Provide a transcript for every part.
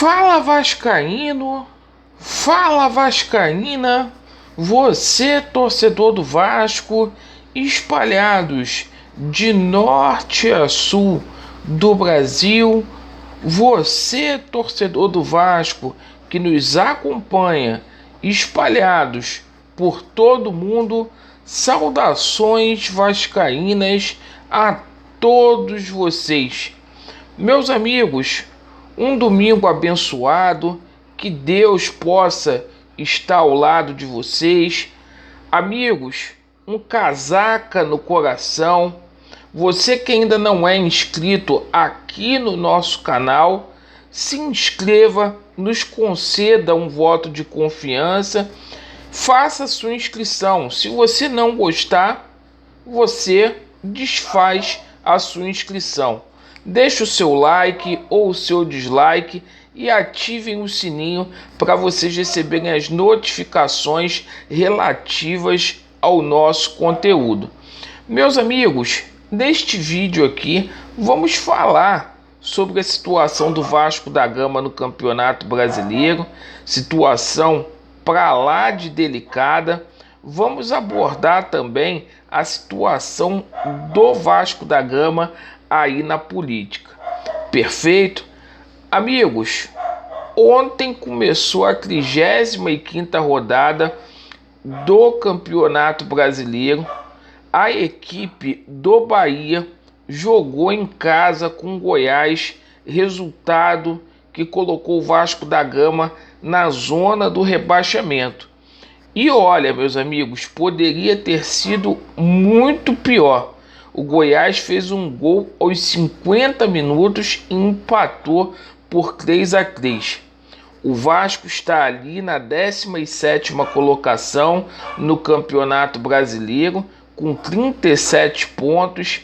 Fala Vascaíno, fala Vascaína, você torcedor do Vasco, espalhados de norte a sul do Brasil, você torcedor do Vasco que nos acompanha, espalhados por todo mundo, saudações vascaínas a todos vocês. Meus amigos, um domingo abençoado, que Deus possa estar ao lado de vocês. Amigos, um casaca no coração. Você que ainda não é inscrito aqui no nosso canal, se inscreva, nos conceda um voto de confiança, faça sua inscrição. Se você não gostar, você desfaz a sua inscrição. Deixe o seu like ou o seu dislike e ativem o sininho para vocês receberem as notificações relativas ao nosso conteúdo. Meus amigos, neste vídeo aqui vamos falar sobre a situação do Vasco da Gama no Campeonato Brasileiro, situação para lá de delicada. Vamos abordar também a situação do Vasco da Gama aí na política. Perfeito? Amigos, ontem começou a 35ª rodada do Campeonato Brasileiro. A equipe do Bahia jogou em casa com Goiás, resultado que colocou o Vasco da Gama na zona do rebaixamento. E olha, meus amigos, poderia ter sido muito pior. O Goiás fez um gol aos 50 minutos e empatou por 3-3. O Vasco está ali na 17ª colocação no Campeonato Brasileiro, com 37 pontos.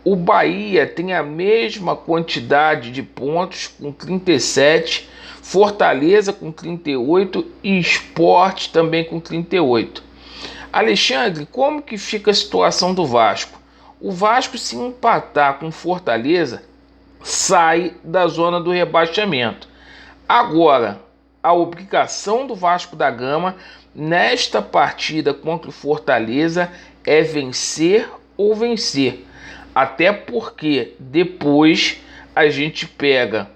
O Bahia tem a mesma quantidade de pontos, com 37. Fortaleza com 38 e Sport também com 38. Alexandre, como que fica a situação do Vasco? O Vasco, se empatar com Fortaleza, sai da zona do rebaixamento. Agora, a obrigação do Vasco da Gama nesta partida contra o Fortaleza é vencer ou vencer. Até porque depois a gente pega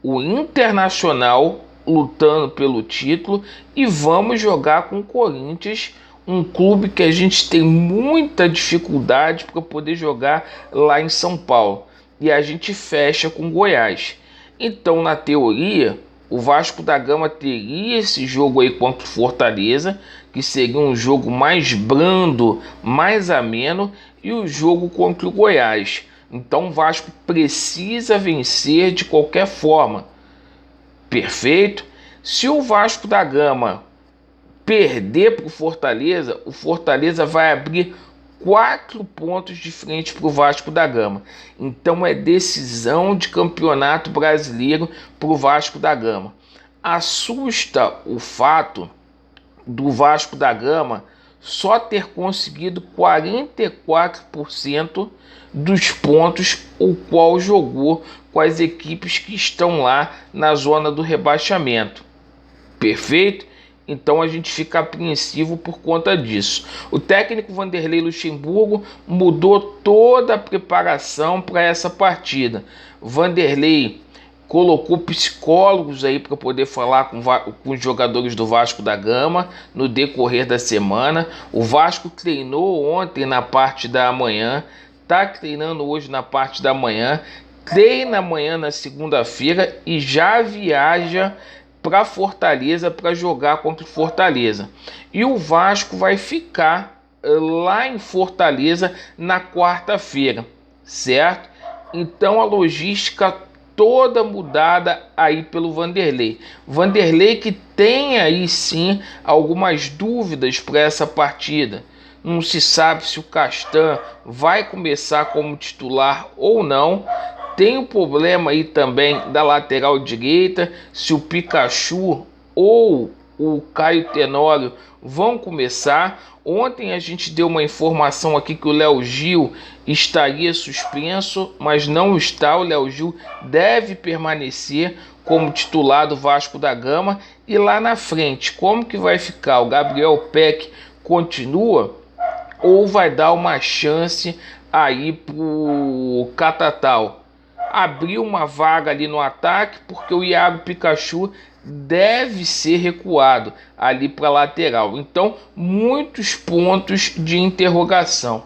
o Internacional lutando pelo título e vamos jogar com o Corinthians, um clube que a gente tem muita dificuldade para poder jogar lá em São Paulo. E a gente fecha com Goiás. Então, na teoria, o Vasco da Gama teria esse jogo aí contra o Fortaleza, que seria um jogo mais brando, mais ameno, e o jogo contra o Goiás. Então o Vasco precisa vencer de qualquer forma. Perfeito? Se o Vasco da Gama perder para o Fortaleza vai abrir 4 pontos de frente para o Vasco da Gama. Então é decisão de campeonato brasileiro para o Vasco da Gama. Assusta o fato do Vasco da Gama só ter conseguido 44% dos pontos o qual jogou com as equipes que estão lá na zona do rebaixamento. Perfeito? Então a gente fica apreensivo por conta disso. O técnico Vanderlei Luxemburgo mudou toda a preparação para essa partida. Vanderlei colocou psicólogos aí para poder falar com os jogadores do Vasco da Gama no decorrer da semana. O Vasco treinou ontem na parte da manhã, está treinando hoje na parte da manhã, treina amanhã na segunda-feira e já viaja para Fortaleza para jogar contra o Fortaleza. E o Vasco vai ficar lá em Fortaleza na quarta-feira, certo? Então a logística toda mudada aí pelo Vanderlei. Vanderlei que tem aí sim algumas dúvidas para essa partida. Não se sabe se o Castan vai começar como titular ou não. Tem o problema aí também da lateral direita, se o Pikachu ou o Caio Tenório vão começar. Ontem a gente deu uma informação aqui que o Léo Gil estaria suspenso, mas não está. O Léo Gil deve permanecer como titular do Vasco da Gama. E lá na frente, como que vai ficar? O Gabriel Peck continua ou vai dar uma chance aí pro Catatal? Abriu uma vaga ali no ataque, porque o Iago Pikachu deve ser recuado ali para lateral. Então, muitos pontos de interrogação.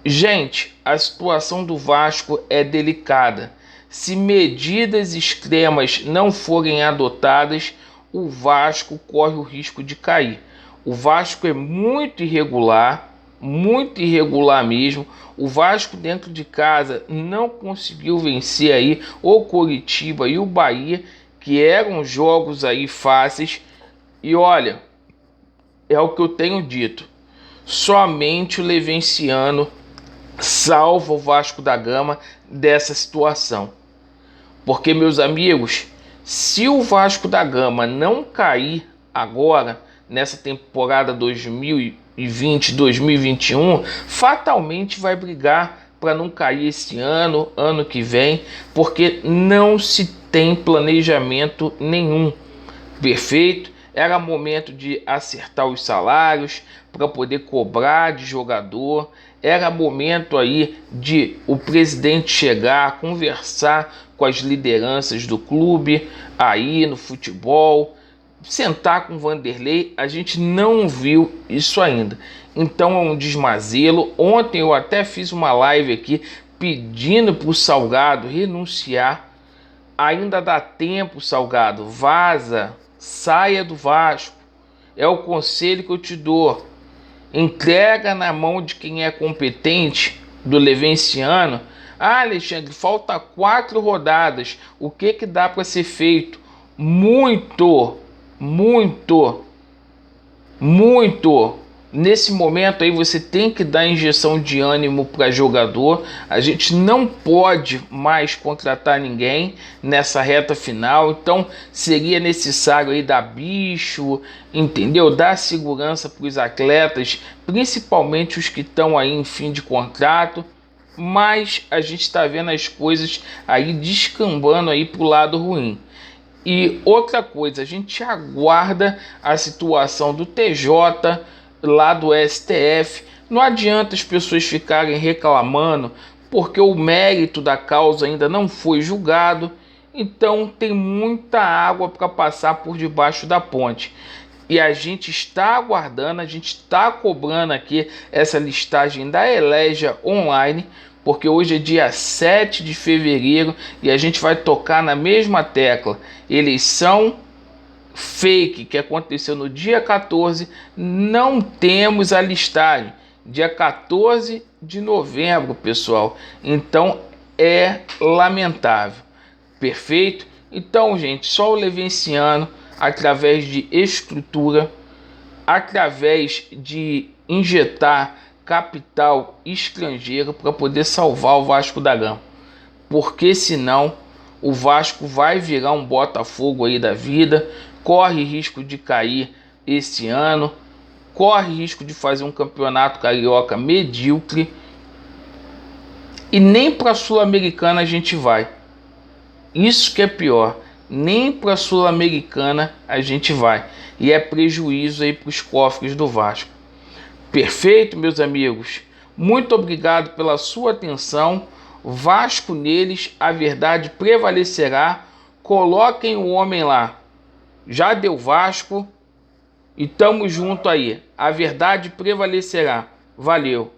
Gente, a situação do Vasco é delicada. Se medidas extremas não forem adotadas, o Vasco corre o risco de cair. O Vasco é muito irregular mesmo. O Vasco dentro de casa não conseguiu vencer aí o Coritiba e o Bahia, que eram jogos aí fáceis. E olha, é o que eu tenho dito, somente o Levenciano salva o Vasco da Gama dessa situação. Porque, meus amigos, se o Vasco da Gama não cair agora, nessa temporada 2020-2021, fatalmente vai brigar para não cair esse ano que vem, porque não se tem planejamento nenhum. Perfeito? Era momento de acertar os salários para poder cobrar de jogador. Era momento aí de o presidente chegar, conversar com as lideranças do clube aí no futebol, sentar com o Vanderlei. A gente não viu isso ainda. Então é um desmazelo. Ontem eu até fiz uma live aqui pedindo para o Salgado renunciar. Ainda dá tempo, Salgado. Vaza, saia do Vasco. É o conselho que eu te dou. Entrega na mão de quem é competente, do Levenciano. Ah, Alexandre, falta 4 rodadas. O que dá para ser feito? Muito. Nesse momento aí você tem que dar injeção de ânimo para jogador. A gente não pode mais contratar ninguém nessa reta final. Então seria necessário aí dar bicho, entendeu? Dar segurança para os atletas, principalmente os que estão aí em fim de contrato. Mas a gente está vendo as coisas aí descambando aí para o lado ruim. E outra coisa, a gente aguarda a situação do TJ lá do STF. Não adianta as pessoas ficarem reclamando porque o mérito da causa ainda não foi julgado. Então tem muita água para passar por debaixo da ponte. E a gente está aguardando, a gente está cobrando aqui essa listagem da Eleja Online, porque hoje é dia 7 de fevereiro e a gente vai tocar na mesma tecla. Eleição fake que aconteceu no dia 14, não temos a listagem. Dia 14 de novembro, pessoal. Então é lamentável. Perfeito? Então, gente, só o Levenciano, através de estrutura, através de injetar capital estrangeiro para poder salvar o Vasco da Gama. Porque senão o Vasco vai virar um Botafogo aí da vida, corre risco de cair esse ano, corre risco de fazer um campeonato carioca medíocre e nem para a Sul-Americana a gente vai. Isso que é pior, nem para a Sul-Americana a gente vai. E é prejuízo aí para os cofres do Vasco. Perfeito, meus amigos? Muito obrigado pela sua atenção. Vasco neles, a verdade prevalecerá. Coloquem o homem lá. Já deu Vasco e tamo junto aí. A verdade prevalecerá. Valeu.